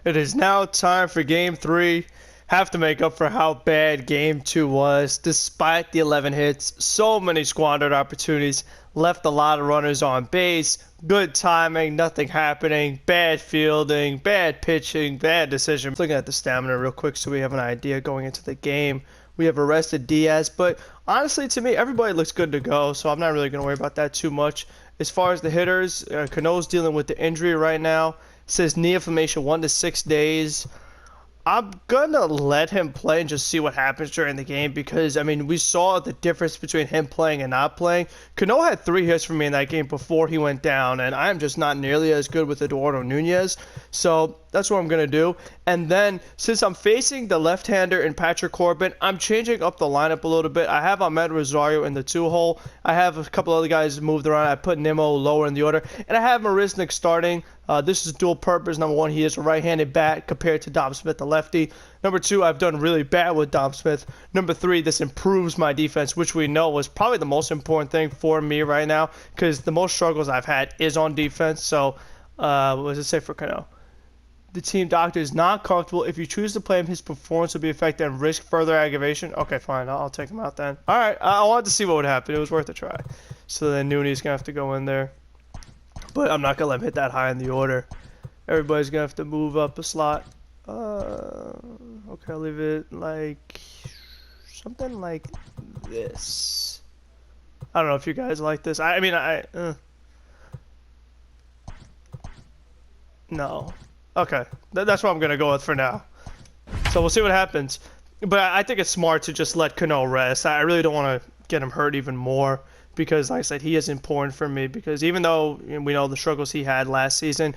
It is now time for Game 3. Have to make up for how bad Game 2 was. Despite the 11 hits, so many squandered opportunities, left a lot of runners on base, good timing, nothing happening, bad fielding, bad pitching, bad decision. Looking at the stamina real quick so we have an idea going into the game. We have arrested Diaz, but honestly to me, everybody looks good to go, so I'm not really going to worry about that too much. As far as the hitters, Cano's dealing with the injury right now. Says knee inflammation 1 to 6 days. I'm gonna let him play and just see what happens during the game because, I mean, we saw the difference between him playing and not playing. Cano had 3 hits for me in that game before he went down, and I am just not nearly as good with Eduardo Nunez. So that's what I'm gonna do. And then, since I'm facing the left-hander in Patrick Corbin, I'm changing up the lineup a little bit. I have Ahmed Rosario in the 2-hole. I have a couple other guys moved around. I put Nimmo lower in the order, and I have Marisnik starting. This is dual purpose. Number 1, he is a right-handed bat compared to Dom Smith, the lefty. Number 2, I've done really bad with Dom Smith. Number 3, this improves my defense, which we know was probably the most important thing for me right now because the most struggles I've had is on defense. So, what does it say for Cano? The team doctor is not comfortable. If you choose to play him, his performance will be affected and risk further aggravation. Okay, fine. I'll take him out then. All right. I wanted to see what would happen. It was worth a try. So then Nooney's going to have to go in there. But I'm not going to let him hit that high in the order. Everybody's going to have to move up a slot. Okay, I'll leave it like something like this. I don't know if you guys like this. No. Okay, that's what I'm going to go with for now. So we'll see what happens. But I think it's smart to just let Cano rest. I really don't want to get him hurt even more. Because, like I said, he is important for me. Because even though we know the struggles he had last season,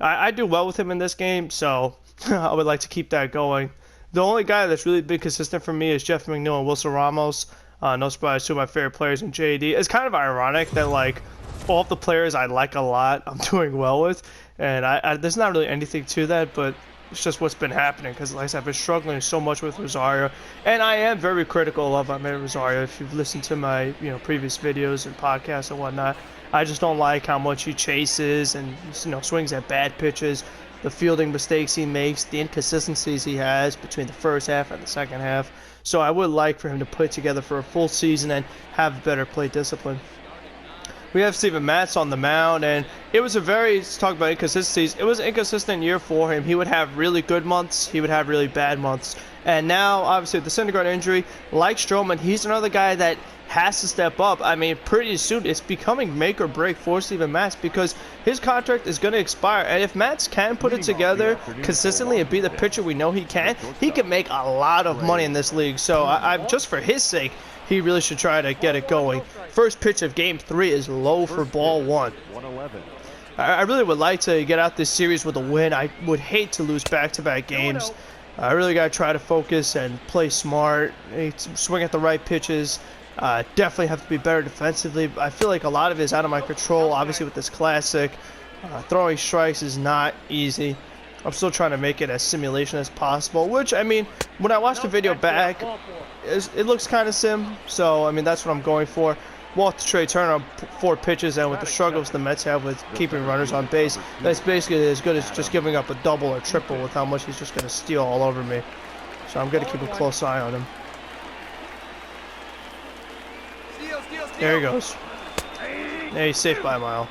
I do well with him in this game. So I would like to keep that going. The only guy that's really been consistent for me is Jeff McNeil and Wilson Ramos. No surprise, 2 of my favorite players in JD. It's kind of ironic that, like, all of the players I like a lot, I'm doing well with. And there's not really anything to that, but it's just what's been happening because, like I said, I've been struggling so much with Rosario, and I am very critical of Ahmed Rosario. If you've listened to my previous videos and podcasts and whatnot, I just don't like how much he chases and swings at bad pitches, the fielding mistakes he makes, the inconsistencies he has between the first half and the second half. So I would like for him to put it together for a full season and have better plate discipline. We have Steven Matz on the mound, and it was let's talk about inconsistencies. It was an inconsistent year for him. He would have really good months, he would have really bad months. And now, obviously, with the Syndergaard injury, like Stroman, he's another guy that has to step up. I mean, pretty soon it's becoming make or break for Steven Matz because his contract is going to expire. And if Matz can put it together consistently and be the pitcher we know he can make a lot of money in this league. So I'm just for his sake, he really should try to get it going. First pitch of Game 3 is low for ball 1. I really would like to get out this series with a win. I would hate to lose back-to-back games. I really got to try to focus and play smart, swing at the right pitches. Definitely have to be better defensively. I feel like a lot of it is out of my control, obviously with this classic. Throwing strikes is not easy. I'm still trying to make it as simulation as possible, which, I mean, when I watched the video back, it looks kind of sim, so, I mean, that's what I'm going for. Walked Trey Turner on 4 pitches, and with the struggles the Mets have with keeping runners on base, that's basically as good as just giving up a double or triple with how much he's just going to steal all over me. So I'm going to keep a close eye on him. There he goes. Yeah, he's safe by a mile.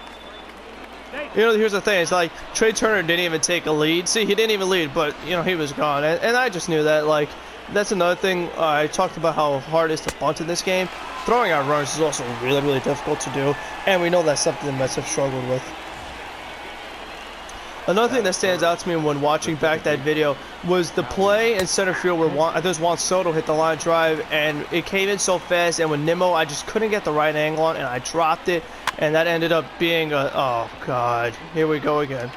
Here's the thing. It's like Trey Turner didn't even take a lead. See, he didn't even lead, but, he was gone. And I just knew that. Like, that's another thing. I talked about how hard it is to bunt in this game. Throwing out runners is also really, really difficult to do. And we know that's something the Mets have struggled with. Another thing that stands out to me when watching back that video was the play in center field where Juan Soto hit the line drive, and it came in so fast, and with Nimmo, I just couldn't get the right angle on, and I dropped it, and that ended up being oh, God. Here we go again.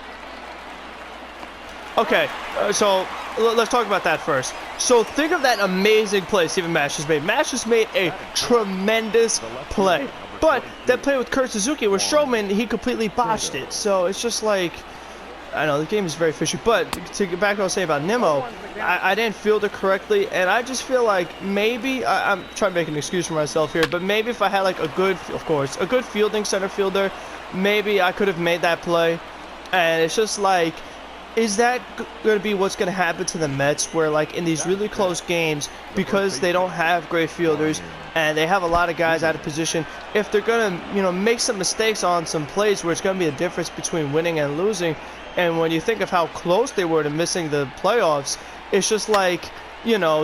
Okay, so let's talk about that first. So think of that amazing play Steven Matz just made. Matz just made a tremendous play. But that play with Kurt Suzuki, where Stroman, he completely botched it. So it's just like, I know the game is very fishy, but to get back to what I was saying about Nimmo, I didn't field it correctly, and I just feel like maybe, I'm trying to make an excuse for myself here, but maybe if I had like a good fielding center fielder, maybe I could have made that play. And it's just like, is that going to be what's going to happen to the Mets, where like in these really close games, because they don't have great fielders and they have a lot of guys out of position, if they're going to, make some mistakes on some plays where it's going to be a difference between winning and losing, and when you think of how close they were to missing the playoffs, it's just like,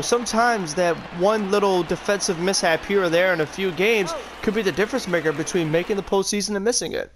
sometimes that one little defensive mishap here or there in a few games could be the difference maker between making the postseason and missing it.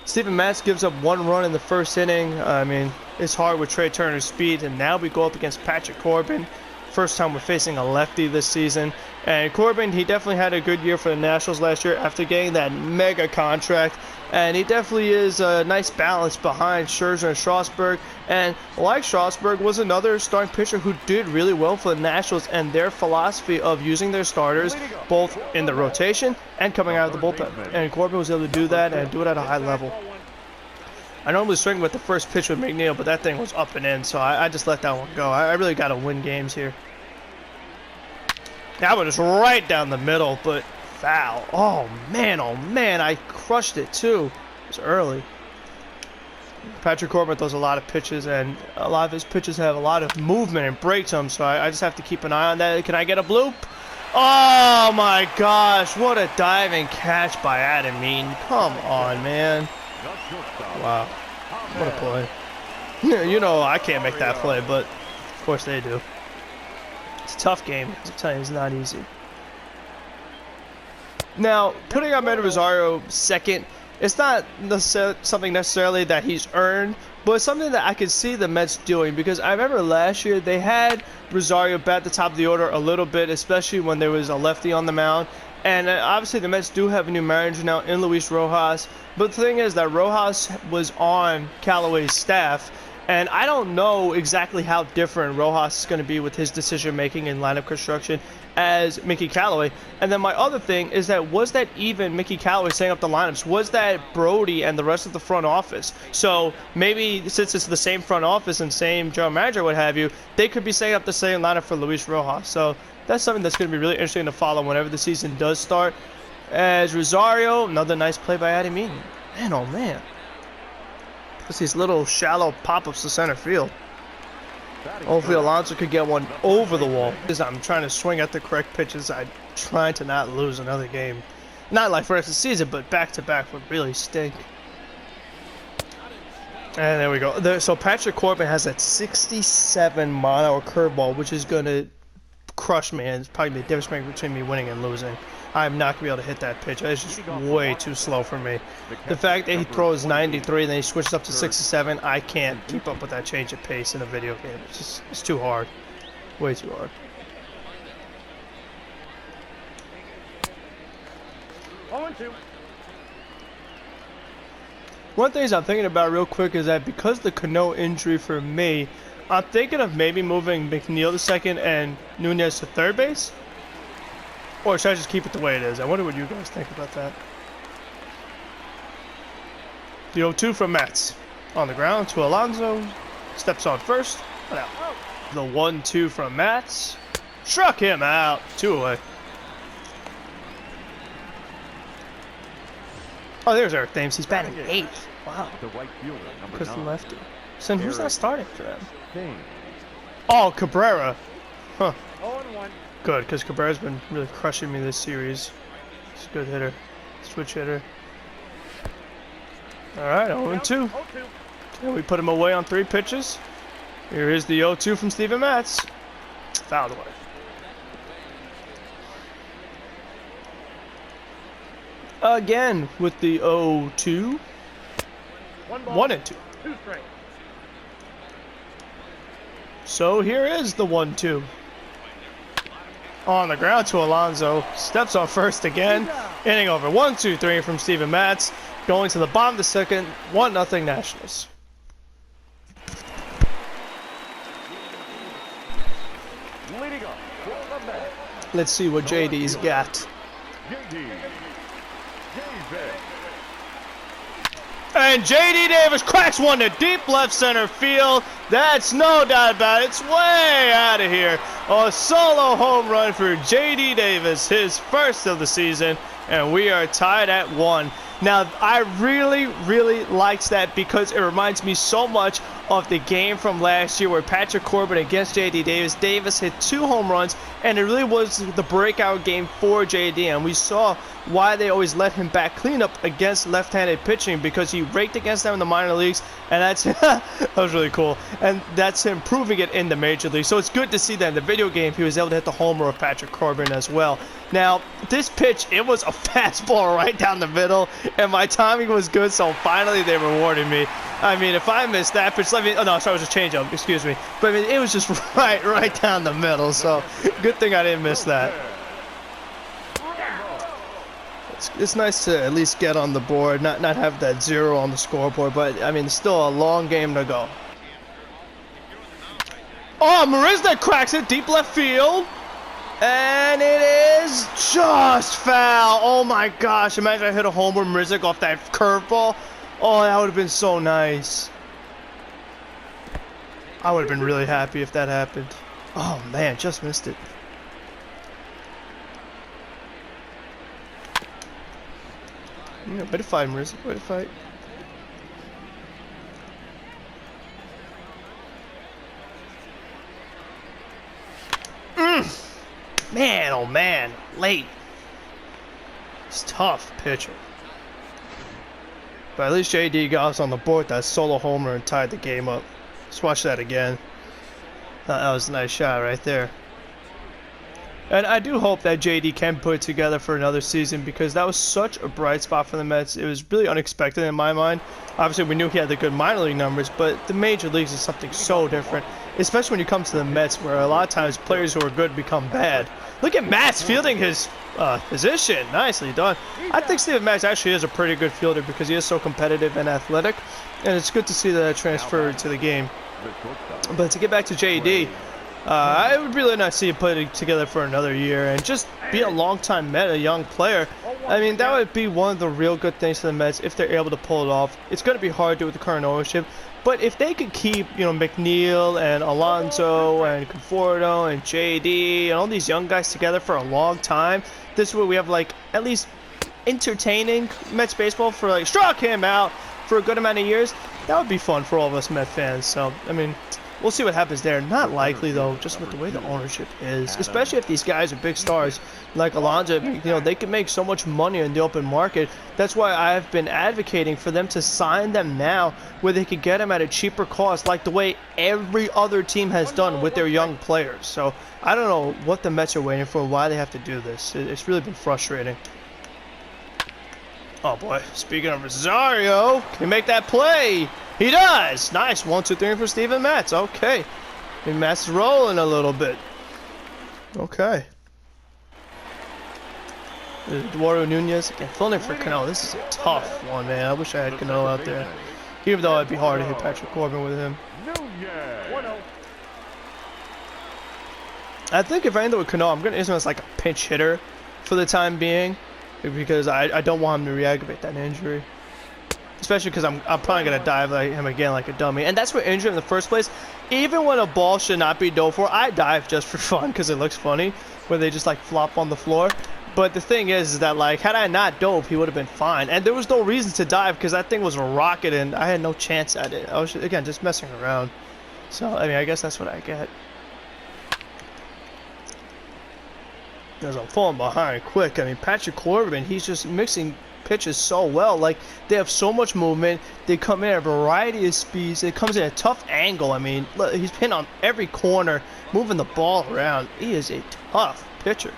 Steven Matz gives up 1 run in the first inning. I mean, it's hard with Trey Turner's speed, and now we go up against Patrick Corbin. First time we're facing a lefty this season. And Corbin, he definitely had a good year for the Nationals last year after getting that mega contract. And he definitely is a nice balance behind Scherzer and Strasburg. And like Strasburg, was another starting pitcher who did really well for the Nationals and their philosophy of using their starters both in the rotation and coming out of the bullpen. And Corbin was able to do that and do it at a high level. I normally swing with the first pitch with McNeil, but that thing was up and in, so I just let that one go. I really got to win games here. That one is right down the middle, but foul. Oh, man, I crushed it, too. It was early. Patrick Corbin throws a lot of pitches, and a lot of his pitches have a lot of movement and break to them, so I just have to keep an eye on that. Can I get a bloop? Oh, my gosh. What a diving catch by Adam Eaton. Come on, man. Wow, what a play. I can't make that play, but of course they do. It's a tough game. I'm telling you, it's not easy. Now, putting Amed Rosario second, it's not something necessarily that he's earned, but it's something that I could see the Mets doing, because I remember last year they had Rosario bat the top of the order a little bit, especially when there was a lefty on the mound. And obviously the Mets do have a new manager now in Luis Rojas. But the thing is that Rojas was on Callaway's staff. And I don't know exactly how different Rojas is going to be with his decision-making and lineup construction as Mickey Callaway. And then my other thing is that, was that even Mickey Callaway setting up the lineups? Was that Brody and the rest of the front office? So maybe since it's the same front office and same general manager, what have you, they could be setting up the same lineup for Luis Rojas. So that's something that's going to be really interesting to follow whenever the season does start. As Rosario, another nice play by Adam Eaton. Man, oh man. Just these little shallow pop-ups to center field. Hopefully Alonso could get one over the wall. Because I'm trying to swing at the correct pitches. I'm trying to not lose another game. Not like for the rest of the season, but back-to-back would really stink. And there we go. So Patrick Corbin has that 67 mile-an-hour curveball, which is going to crush me, and it's probably the difference maker between me winning and losing. I'm not going to be able to hit that pitch. It's just way too slow for me. The fact that he throws 93 and then he switches up to 67, I can't keep up with that change of pace in a video game. It's too hard. Way too hard. 0-2. One thing I'm thinking about real quick is that because the Cano injury for me, I'm thinking of maybe moving McNeil to second and Nunez to third base. Or should I just keep it the way it is? I wonder what you guys think about that. The 0-2 from Mets. On the ground to Alonso. Steps on first. But out. The 1-2 from Mets. Struck him out. 2 away. Oh, there's Eric Thames. He's batting 8th. Wow. Because the lefty. So who's not starting for them? Oh, Cabrera. Huh. 0-1. Good, because Cabrera's been really crushing me this series. He's a good hitter. Switch hitter. Alright, 0-2. Okay, we put him away on 3 pitches. Here is the 0-2 from Steven Matz. Fouled away. Again with the 0-2. 1-2. So here is the 1-2. On the ground to Alonso. Steps on first again. Inning over. 1-2-3 from Steven Matz. Going to the bottom of the second. 1-0 Nationals. Let's see what JD's got. And J.D. Davis cracks one to deep left center field. That's no doubt about it. It's way out of here. A solo home run for J.D. Davis, his first of the season. And we are tied at 1. Now, I really liked that because it reminds me so much of the game from last year where Patrick Corbin against J.D. Davis. Davis hit 2 home runs, and it really was the breakout game for J.D. And we saw why they always let him back clean up against left-handed pitching, because he raked against them in the minor leagues, and that's that was really cool. And that's him proving it in the major league. So it's good to see that in the video game he was able to hit the homer of Patrick Corbin as well. Now, this pitch, it was a fastball right down the middle, and my timing was good, so finally they rewarded me. I mean, if I missed that pitch, oh no, sorry, it was a changeup, excuse me. But I mean, it was just right down the middle, so good thing I didn't miss that. It's nice to at least get on the board, not have that 0 on the scoreboard, but I mean, still a long game to go. Oh, Marisnick cracks it deep left field, and it is just foul. Oh my gosh, imagine I hit a homer, Marisnick off that curveball. Oh, that would have been so nice. I would have been really happy if that happened. Oh man, just missed it. Yeah, way to fight, Marisnick. Way to fight. Man, oh man, late. It's tough pitcher. But at least JD got us on the board that solo homer and tied the game up. Let's watch that again. That was a nice shot right there. And I do hope that JD can put it together for another season, because that was such a bright spot for the Mets. It was really unexpected in my mind. Obviously, we knew he had the good minor league numbers, but the major leagues is something so different, especially when you come to the Mets, where a lot of times players who are good become bad. Look at Matz fielding his position. Nicely done. I think Steven Matz actually is a pretty good fielder because he is so competitive and athletic, and it's good to see that transferred to the game. But to get back to JD, I would really not see him put it together for another year and just be a long-time Met, a young player. I mean, that would be one of the real good things for the Mets if they're able to pull it off. It's going to be hard to do with the current ownership, but if they could keep, you know, McNeil and Alonso and Conforto and JD and all these young guys together for a long time, this way we have, like, at least entertaining Mets baseball for, like, struck him out for a good amount of years. That would be fun for all of us Met fans. So, I mean, we'll see what happens there. Not likely, though, just with the way the ownership is. Especially if these guys are big stars like Alonso. You know, they can make so much money in the open market. That's why I've been advocating for them to sign them now, where they could get them at a cheaper cost, like the way every other team has done with their young players. So, I don't know what the Mets are waiting for, why they have to do this. It's really been frustrating. Oh, boy. Speaking of Rosario, can he make that play? He does! Nice. 1-2-3 for Steven Matz. Okay. And Matz is rolling a little bit. Okay. Eduardo Nunez. Again, filling in for Cano. This is a tough one, man. I wish I had Cano out there. Even though it'd be hard to hit Patrick Corbin with him. I think if I end up with Cano, I'm going to use him as like a pinch hitter for the time being, because I don't want him to re-aggravate that injury. Especially because I'm probably going to dive like him again like a dummy. And that's what injury in the first place. Even when a ball should not be dove for, I dive just for fun because it looks funny when they just like flop on the floor. But the thing is that, like, had I not dove, he would have been fine. And there was no reason to dive because that thing was a rocket and I had no chance at it. I was, again, just messing around. So, I mean, I guess that's what I get. As I'm falling behind quick. I mean, Patrick Corbin, he's just mixing pitches so well. Like, they have so much movement. They come in at a variety of speeds. It comes in a tough angle. I mean, look, he's pinned on every corner, moving the ball around. He is a tough pitcher.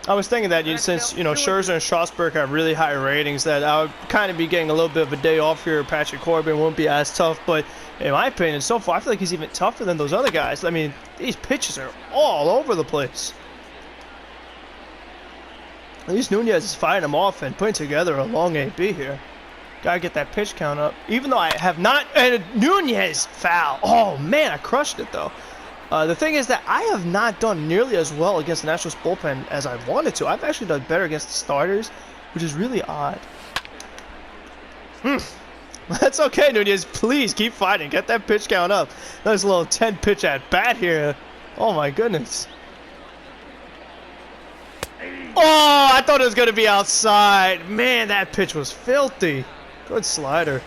I was thinking that since, you know, Scherzer and Strasburg have really high ratings, that I would kind of be getting a little bit of a day off here. Patrick Corbin won't be as tough, but in my opinion, so far, I feel like he's even tougher than those other guys. I mean, these pitches are all over the place. At least Nunez is fighting him off and putting together a long AB here. Gotta get that pitch count up. Even though I have not... And Nunez foul. Oh, man, I crushed it, though. The thing is that I have not done nearly as well against the Nationals bullpen as I wanted to. I've actually done better against the starters, which is really odd. That's okay, Nunez. Please keep fighting. Get that pitch count up. Nice little 10-pitch at bat here. Oh, my goodness. Oh, I thought it was going to be outside. Man, that pitch was filthy. Good slider.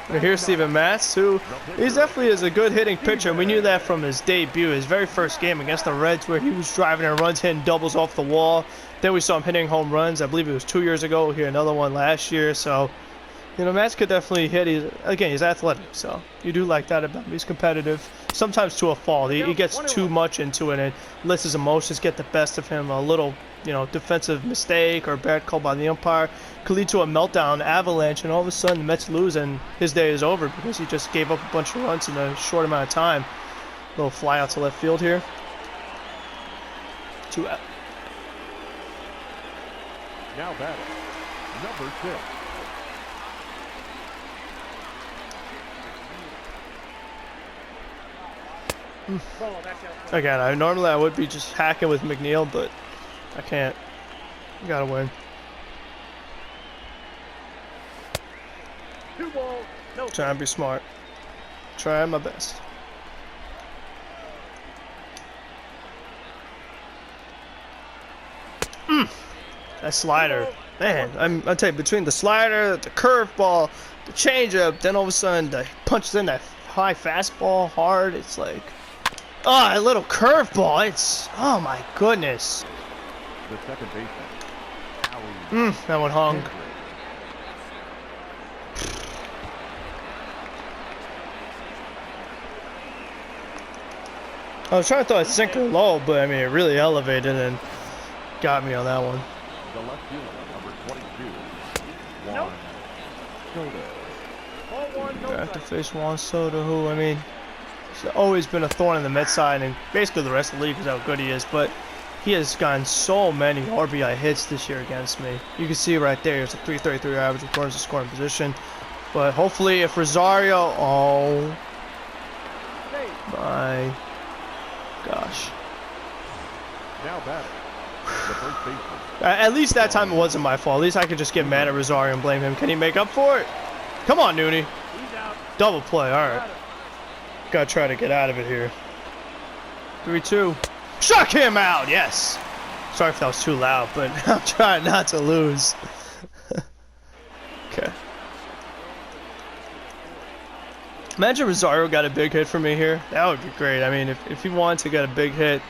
And here's Steven Matz, who he definitely is a good hitting pitcher. We knew that from his debut, his very first game against the Reds, where he was driving in runs, hitting doubles off the wall. Then we saw him hitting home runs. I believe it was 2 years ago. Here, another one last year. So, you know, Matz could definitely hit. He's athletic, so you do like that about him. He's competitive, sometimes to a fault. He gets too much into it and lets his emotions get the best of him. A little, you know, defensive mistake or bad call by the umpire could lead to a meltdown, avalanche, and all of a sudden the Mets lose and his day is over because he just gave up a bunch of runs in a short amount of time. Little fly out to left field here. 2 out. Now batting, number 6. Again, normally I would be just hacking with McNeil, but I can't. You gotta win. 2 balls, no. Trying to be smart. Trying my best. That slider, man. I tell you, between the slider, the curveball, the changeup, then all of a sudden the punches in that high fastball hard. It's like, oh, a little curveball. It's, oh my goodness. The second baseman, That one hung. I was trying to throw a sinker low, but I mean, it really elevated and got me on that one. The left fielder, number 22. Juan Soto. I have to face Juan Soto, who, I mean, he's always been a thorn in the Mets side, and basically the rest of the league is how good he is, but he has gotten so many RBI hits this year against me. You can see right there, it's a 333 average, returns to scoring position. But hopefully if Rosario, oh my gosh. Now batting, the first baseman. At least that time it wasn't my fault. At least I could just get mad at Rosario and blame him. Can he make up for it? Come on, Nooney. Double play, alright. Gotta try to get out of it here. 3-2. Struck him out, yes! Sorry if that was too loud, but I'm trying not to lose. Okay. Imagine Rosario got a big hit for me here. That would be great. I mean, if he wanted to get a big hit,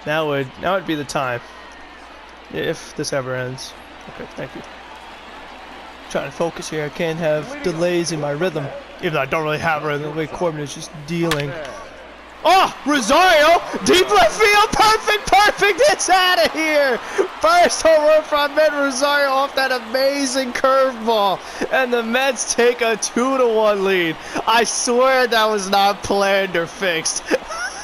now would be the time. If this ever ends. Okay, thank you. Trying to focus here. I can't have delays in my rhythm. Even though I don't really have a rhythm. The way Corbin is just dealing. Oh, Rosario! Deep left field! Perfect! It's out of here! First home run from Ahmed Rosario off that amazing curveball. And the Mets take a 2-1 lead. I swear that was not planned or fixed.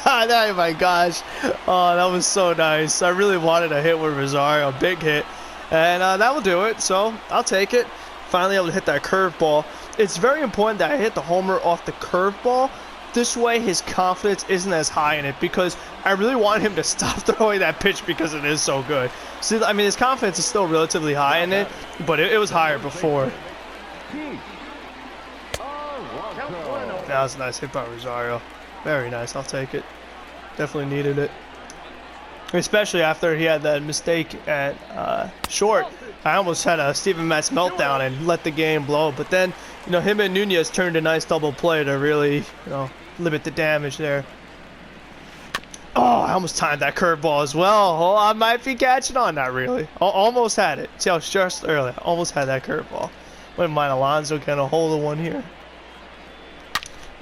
Oh my gosh. Oh, that was so nice. I really wanted a hit with Rosario. Big hit. And that will do it. So, I'll take it. Finally able to hit that curveball. It's very important that I hit the homer off the curveball. This way his confidence isn't as high in it because I really want him to stop throwing that pitch because it is so good. See, I mean, his confidence is still relatively high in it, but it was higher before. That was a nice hit by Rosario. Very nice. I'll take it. Definitely needed it. Especially after he had that mistake at short. I almost had a Steven Matz meltdown and let the game blow. But then, you know, him and Nunez turned a nice double play to really, you know, limit the damage there. Oh, I almost timed that curveball as well. Oh, I might be catching on. Not really. Almost had it. See, I was just early. Almost had that curveball. Wouldn't mind Alonso getting a hold of one here.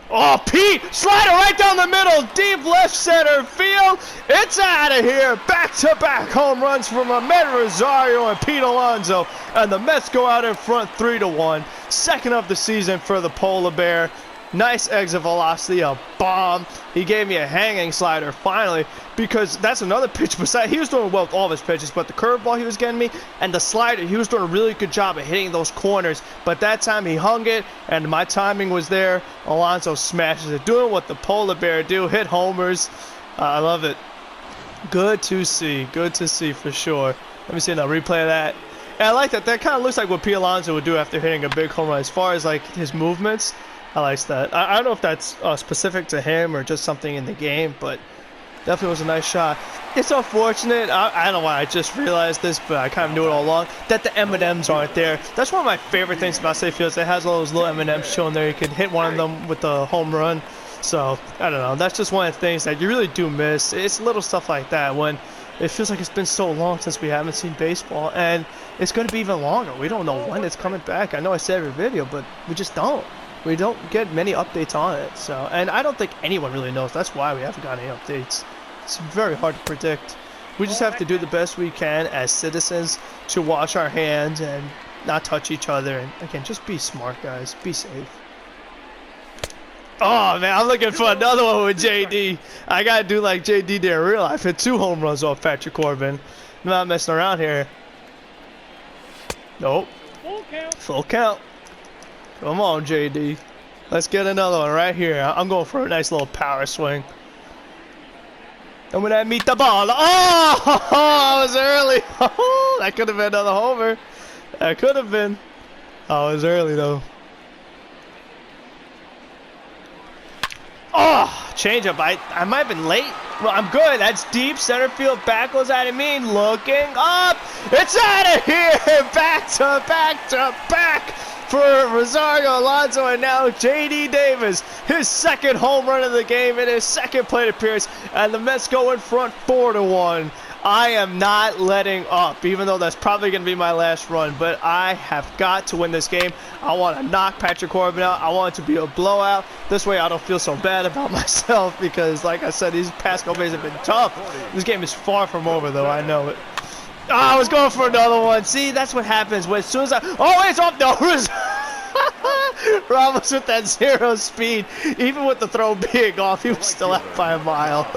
Oh, Pete! Slider right down the middle! Deep left center field! It's out of here! Back-to-back home runs from Ahmed Rosario and Pete Alonso. And the Mets go out in front 3-1. Second of the season for the Polar Bear. Nice exit velocity, a bomb. He gave me a hanging slider finally because that's another pitch. Besides, he was doing well with all of his pitches, but the curveball he was getting me and the slider, he was doing a really good job of hitting those corners. But that time he hung it and my timing was there. Alonso smashes it, doing what the Polar Bear do, hit homers. I love it. Good to see for sure. Let me see another replay of that. And I like that. That kind of looks like what Pete Alonso would do after hitting a big home run as far as like his movements. I like that. I don't know if that's specific to him or just something in the game, but Definitely was a nice shot. It's unfortunate. I don't know why I just realized this, but I kind of knew it all along, that the M&Ms aren't there. That's one of my favorite things about Citi Field. It has all those little M&Ms chilling there. You can hit one of them with the home run. So, I don't know. That's just one of the things that you really do miss. It's little stuff like that when it feels like it's been so long since we haven't seen baseball. And it's going to be even longer. We don't know when it's coming back. I know I said every video, but we just don't. We don't get many updates on it. So, and I don't think anyone really knows. That's why we haven't got any updates. It's very hard to predict. We just have to do the best we can as citizens to wash our hands and not touch each other. And again, just be smart, guys. Be safe. Oh, man, I'm looking for another one with JD. I got to do like JD did in real life. Hit 2 home runs off Patrick Corbin. I'm not messing around here. Nope. Full count. Full count. Come on, JD. Let's get another one right here. I'm going for a nice little power swing. And when I meet the ball, oh, I was early. Oh, that could have been another homer. That could have been. I was early, though. Oh, changeup. I might have been late. Well, I'm good. That's deep center field. Back goes out of me. Looking up. It's out of here. Back to back for Rosario Alonso, and now J.D. Davis, his second home run of the game in his second plate appearance, and the Mets go in front 4-1. I am not letting up, even though that's probably going to be my last run, but I have got to win this game. I want to knock Patrick Corbin out. I want it to be a blowout. This way I don't feel so bad about myself because, like I said, these past couple days have been tough. This game is far from over, though. I know it. Oh, I was going for another one. See, that's what happens when as soon as I... Oh, it's off. No, Ramos with that 0 speed. Even with the throw being off, he was still out by a mile.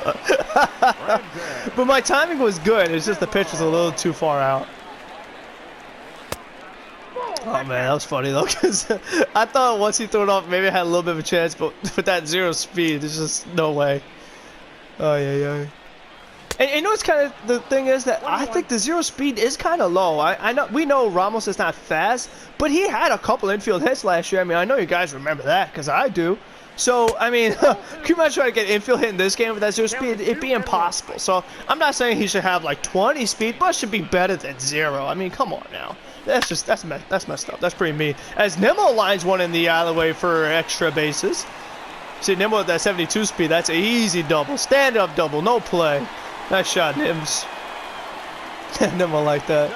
But my timing was good. It's just the pitch was a little too far out. Oh, man, that was funny, though, because I thought once he threw it off, maybe I had a little bit of a chance, but with that 0 speed, there's just no way. Oh, yeah. And you know what's kind of the thing is that I think the 0 speed is kind of low. I know we know Ramos is not fast, but he had a couple infield hits last year. I mean, I know you guys remember that because I do. So I mean, can you imagine trying to get infield hit in this game with that 0 speed? It'd be impossible. So I'm not saying he should have like 20 speed, but it should be better than 0. I mean, come on now. That's messed up. That's pretty mean. As Nimmo lines one in the alleyway for extra bases. See, Nimmo with that 72 speed, that's an easy double, stand up double, no play. Nice shot, Nims. Nimmo like that.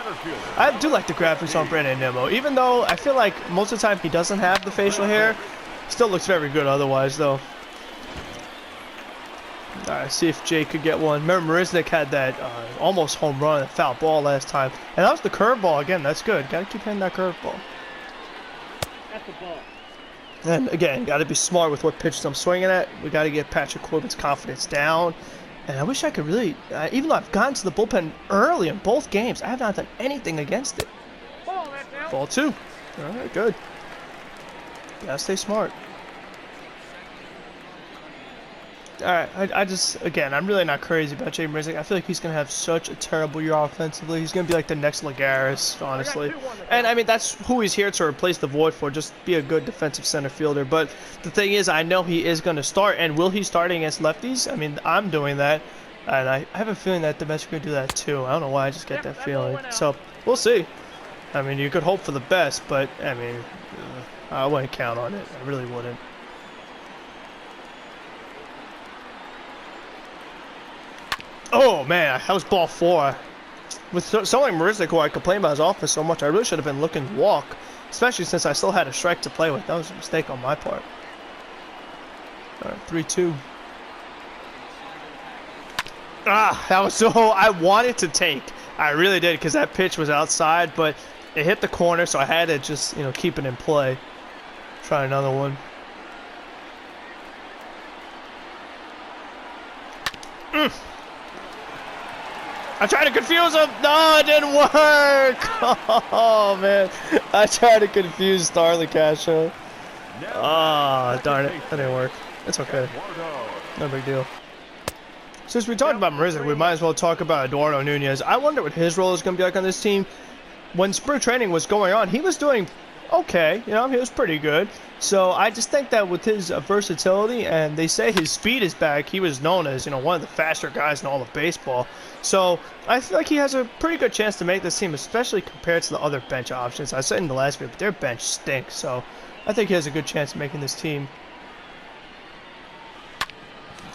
I do like the graphics on Brandon Nimmo, even though I feel like most of the time he doesn't have the facial hair. Still looks very good otherwise, though. Alright, see if Jake could get one. Remember, Marisnik had that almost home run, a foul ball last time. And that was the curveball again. That's good. Gotta keep hitting that curveball. That's the ball. And again, gotta be smart with what pitches I'm swinging at. We gotta get Patrick Corbin's confidence down. And I wish I could really, even though I've gotten to the bullpen early in both games, I have not done anything against it. Ball 2. Alright, good. Gotta stay smart. Alright, I just, again, I'm really not crazy about Jay Marisnik. I feel like he's going to have such a terrible year offensively. He's going to be like the next Lagares, honestly. And, I mean, that's who he's here to replace the void for, just be a good defensive center fielder. But the thing is, I know he is going to start, and will he start against lefties? I mean, I'm doing that, and I have a feeling that the Mets are going to do that too. I don't know why, I just get that feeling. So, we'll see. I mean, you could hope for the best, but, I mean, I wouldn't count on it. I really wouldn't. Oh, man, that was ball 4. With someone like Marisnik, who I complain about his offense so much, I really should have been looking to walk, especially since I still had a strike to play with. That was a mistake on my part. All right, 3-2. Ah, that was so... I wanted to take. I really did, because that pitch was outside, but it hit the corner, so I had to just, keep it in play. Try another one. I tried to confuse him. No, it didn't work. Oh, man. I tried to confuse Starlin Castro. Oh, darn it. That didn't work. It's okay. No big deal. Since we talked about Marisnik, we might as well talk about Eduardo Nunez. I wonder what his role is going to be like on this team. When spring training was going on, he was doing okay. You know, he was pretty good. So I just think that with his versatility, and they say his speed is back, he was known as, you know, one of the faster guys in all of baseball. So I feel like he has a pretty good chance to make this team, especially compared to the other bench options. I said in the last video, but their bench stinks. So I think he has a good chance of making this team.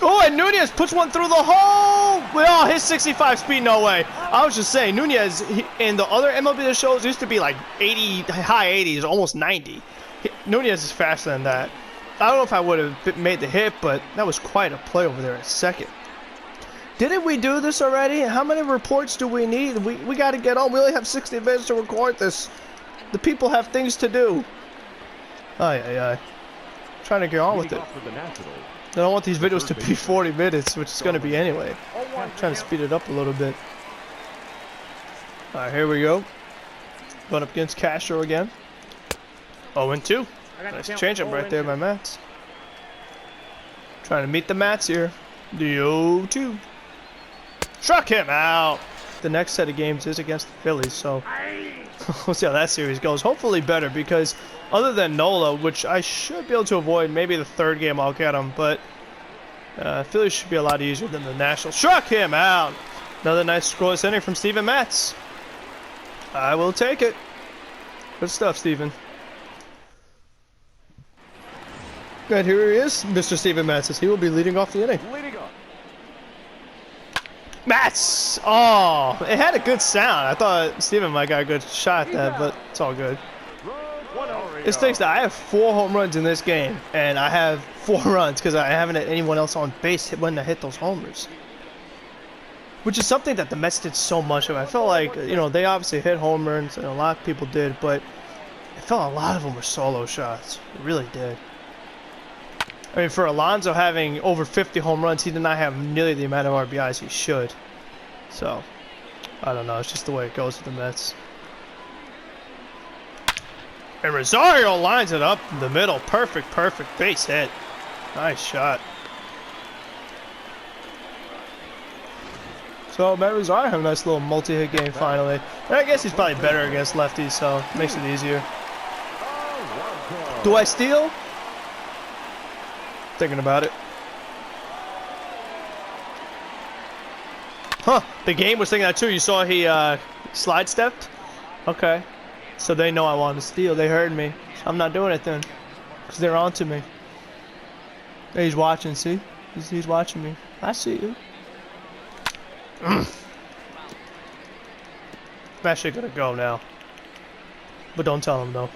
Oh, and Nunez puts one through the hole! Oh, his 65 speed, no way. I was just saying, Nunez, in the other MLB shows, used to be like 80, high 80s, almost 90. Nunez is faster than that. I don't know if I would have made the hit, but that was quite a play over there at second. Didn't we do this already? How many reports do we need? We got to get on. We only have 60 minutes to record this. The people have things to do. Trying to get on with it. I don't want these videos to be 40 minutes, which is going to be anyway. I'm trying to speed it up a little bit. Alright, here we go. Going up against Castro again. 0-2. Nice changeup right there by Mats. Trying to meet the Mats here. The 0-2. Struck him out. The next set of games is against the Phillies, so we'll see how that series goes. Hopefully better, because other than Nola, which I should be able to avoid, maybe the third game I'll get him, but Phillies should be a lot easier than the Nationals. Struck him out. Another nice scoreless inning from Steven Matz. I will take it. Good stuff, Steven. And here he is, Mr. Steven Matz. He will be leading off the inning. Matz! Oh, it had a good sound. I thought Steven might got a good shot at that, but it's all good. It stinks that I have 4 home runs in this game, and I have 4 runs because I haven't had anyone else on base when I hit those homers. Which is something that the Mets did so much of. I felt like, you know, they obviously hit home runs, and a lot of people did, but I felt a lot of them were solo shots. It really did. I mean, for Alonso having over 50 home runs, he did not have nearly the amount of RBIs he should. So, I don't know. It's just the way it goes with the Mets. And Rosario lines it up in the middle. Perfect base hit. Nice shot. So, Matt Rosario have a nice little multi-hit game finally. And I guess he's probably better against lefties, so it makes it easier. Do I steal? Thinking about it. Huh, the game was thinking that too. You saw he slide stepped? Okay. So they know I wanted to steal. They heard me. I'm not doing it then. Because they're on to me. He's watching, see? He's watching me. I see you. I'm actually gonna go now. But don't tell him though.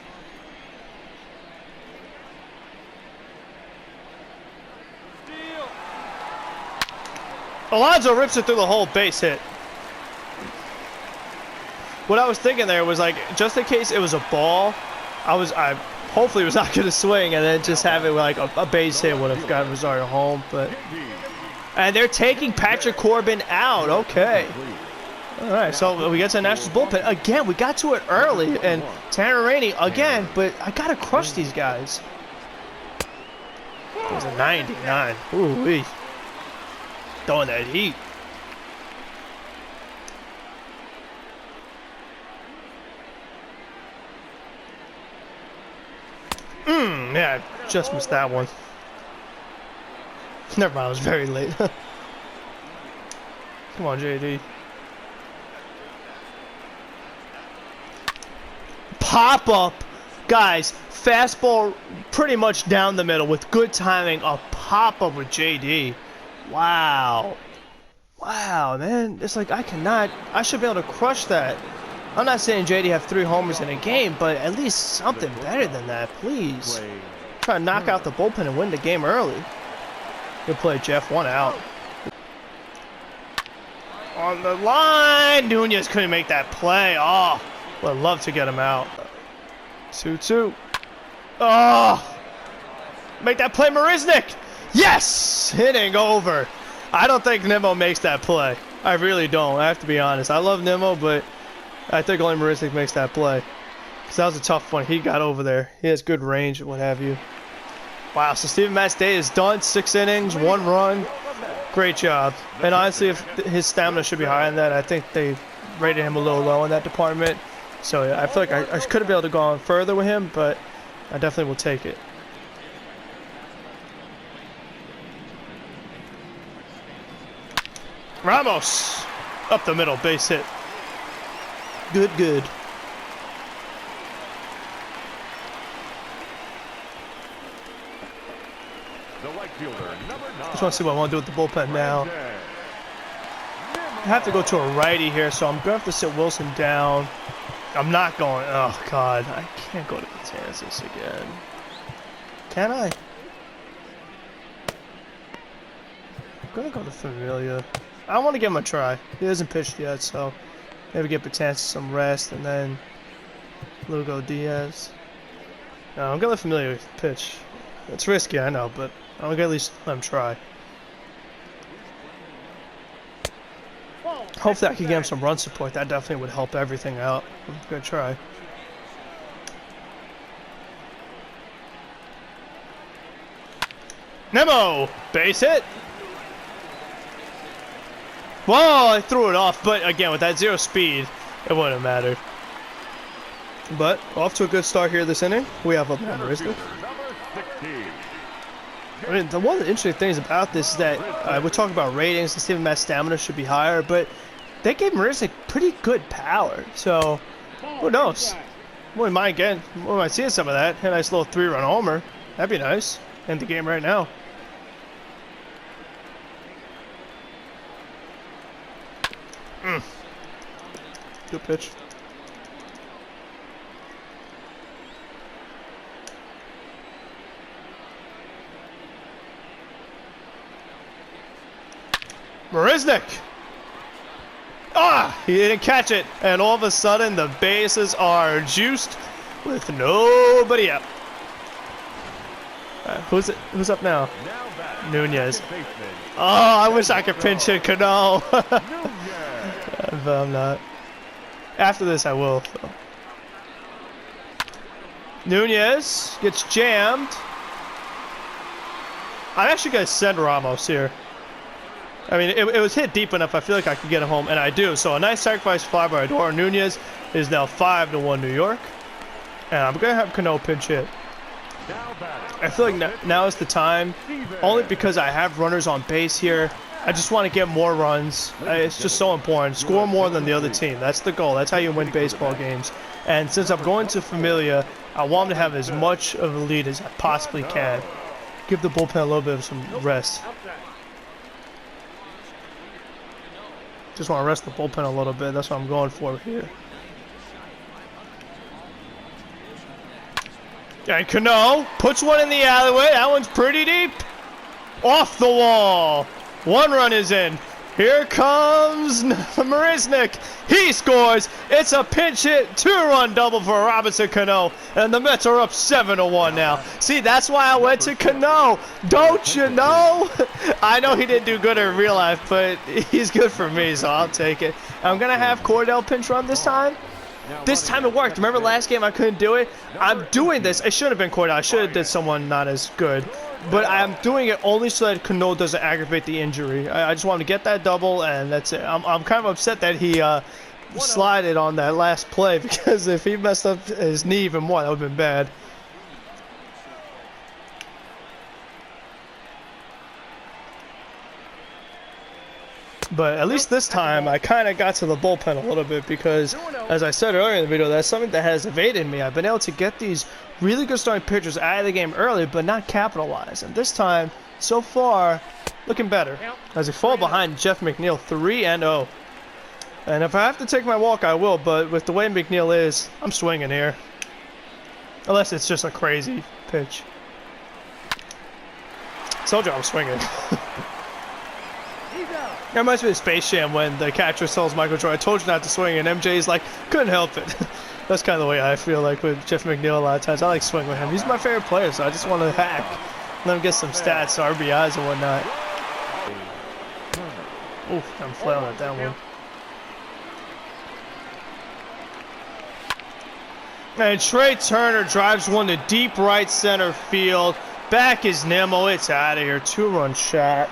Alonso rips it through the whole base hit. What I was thinking there was like, just in case it was a ball, I hopefully was not going to swing and then just have it like a base hit would have got Rosario home. But and they're taking Patrick Corbin out. Okay. All right, so we get to the Nationals bullpen again. We got to it early, and Tanner Rainey again. But I gotta crush these guys. It was a 99. Ooh wee. Throwing that heat. Yeah, I just missed that one. Never mind, I was very late. Come on, JD. Pop up. Guys, fastball pretty much down the middle with good timing. A pop up with JD. Wow. Wow, man. It's like I should be able to crush that. I'm not saying JD have 3 homers in a game, but at least something better than that, please. Try to knock out the bullpen and win the game early. Good play, Jeff. 1 out. On the line! Nunez couldn't make that play. Oh, would love to get him out. 2-2. Oh! Make that play, Marisnik! Yes! Hitting over. I don't think Nimmo makes that play. I really don't. I have to be honest. I love Nimmo, but I think only Marisnik makes that play. Because that was a tough one. He got over there. He has good range and what have you. Wow, so Steven Matz's day is done. 6 innings, 1 run. Great job. And honestly, if his stamina should be higher than that, I think they rated him a little low in that department. So yeah, I feel like I could have been able to go on further with him, but I definitely will take it. Ramos! Up the middle, base hit. Good, good. The right fielder, number 9. Just want to see what I want to do with the bullpen now. I have to go to a righty here, so I'm going to have to sit Wilson down. I'm not going. Oh, God. I can't go to Kansas again. Can I? I'm going to go to Familia. I want to give him a try. He hasn't pitched yet, so maybe give Betances some rest and then Lugo Diaz. No, I'm going to let Familia pitch. It's risky, I know, but I'm going to at least let him try. Hopefully I can get him some run support. That definitely would help everything out. I'm going to try. Nemo! Base hit! Whoa, I threw it off, but again, with that 0 speed, it wouldn't have mattered. But, off to a good start here this inning. We have a Marisnik. I mean, one of the interesting things about this is that we're talking about ratings and Steven Matt's stamina should be higher, but they gave Marisnik pretty good power. So, who knows? We might see some of that. A nice little 3-run homer. That'd be nice. End the game right now. Good pitch. Marisnik! Ah! He didn't catch it, and all of a sudden the bases are juiced with nobody out. Who's up now? Nunez. Oh, I wish I could pinch hit Cano. But I'm not. After this, I will. So. Nunez gets jammed. I'm actually going to send Ramos here. I mean, it was hit deep enough. I feel like I could get him home, and I do. So a nice sacrifice fly by Eduardo Nunez is now 5-1 New York. And I'm going to have Cano pinch hit. I feel like now is the time, only because I have runners on base here. I just want to get more runs. It's just so important. Score more than the other team. That's the goal. That's how you win baseball games. And since I'm going to Familia, I want him to have as much of a lead as I possibly can. Give the bullpen a little bit of some rest. Just want to rest the bullpen a little bit. That's what I'm going for here. And Cano puts one in the alleyway. That one's pretty deep. Off the wall. 1 run is in. Here comes Marisnik. He scores. It's a pinch hit. 2-run double for Robinson Cano. And the Mets are up 7-1 now. See, that's why I went to Cano. Don't you know? I know he didn't do good in real life, but he's good for me, so I'll take it. I'm going to have Cordell pinch run this time. This time it worked. Remember last game I couldn't do it? I'm doing this. It should have been Cordell. I should have did someone not as good. But I'm doing it only so that Cano doesn't aggravate the injury. I just want to get that double, and that's it. I'm kind of upset that he slided on that last play, because if he messed up his knee even more, that would have been bad. But at least this time, I kind of got to the bullpen a little bit because, as I said earlier in the video, that's something that has evaded me. I've been able to get these really good starting pitchers out of the game early, but not capitalize. And this time, so far, looking better. As I fall behind Jeff McNeil, 3-0. And if I have to take my walk, I will. But with the way McNeil is, I'm swinging here. Unless it's just a crazy pitch. Told you I'm swinging. That reminds me of Space Jam when the catcher tells Michael Jordan, I told you not to swing, and MJ's like, couldn't help it. That's kind of the way I feel like with Jeff McNeil a lot of times. I like swing with him. He's my favorite player, so I just want to hack. Let him get some stats, RBIs and whatnot. Oof, I'm flailing at that one. And Trey Turner drives one to deep right center field. Back is Nimmo. It's out of here. 2-run shot.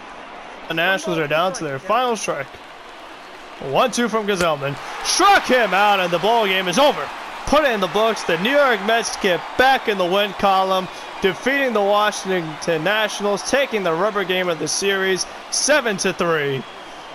The Nationals are down to their final strike. 1-2 from Gazelman. Struck him out, and the ball game is over. put it in the books. The New York Mets get back in the win column, defeating the Washington Nationals, taking the rubber game of the series 7-3.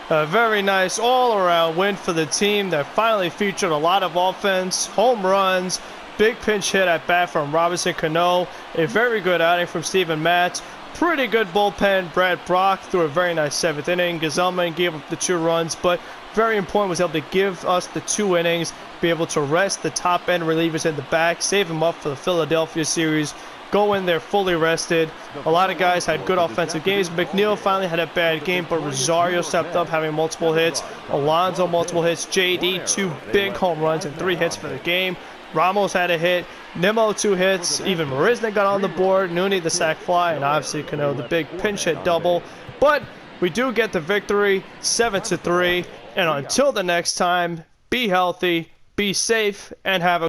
A very nice all-around win for the team that finally featured a lot of offense, home runs, big pinch hit at bat from Robinson Cano, a very good outing from Steven Matz, pretty good bullpen. Brad Brock threw a very nice 7th inning. Gesellman gave up the 2 runs, but very important, was able to give us the 2 innings, be able to rest the top-end relievers in the back, save them up for the Philadelphia series, go in there fully rested. A lot of guys had good offensive games. McNeil finally had a bad game, but Rosario stepped up, having multiple hits. Alonso, multiple hits. JD, 2 big home runs and 3 hits for the game. Ramos had a hit. Nimmo, 2 hits. Even Marisnik got on the board. Nooney, the sac fly, and obviously Cano, the big pinch hit double. But we do get the victory, 7-3. And until the next time, be healthy, be safe, and have a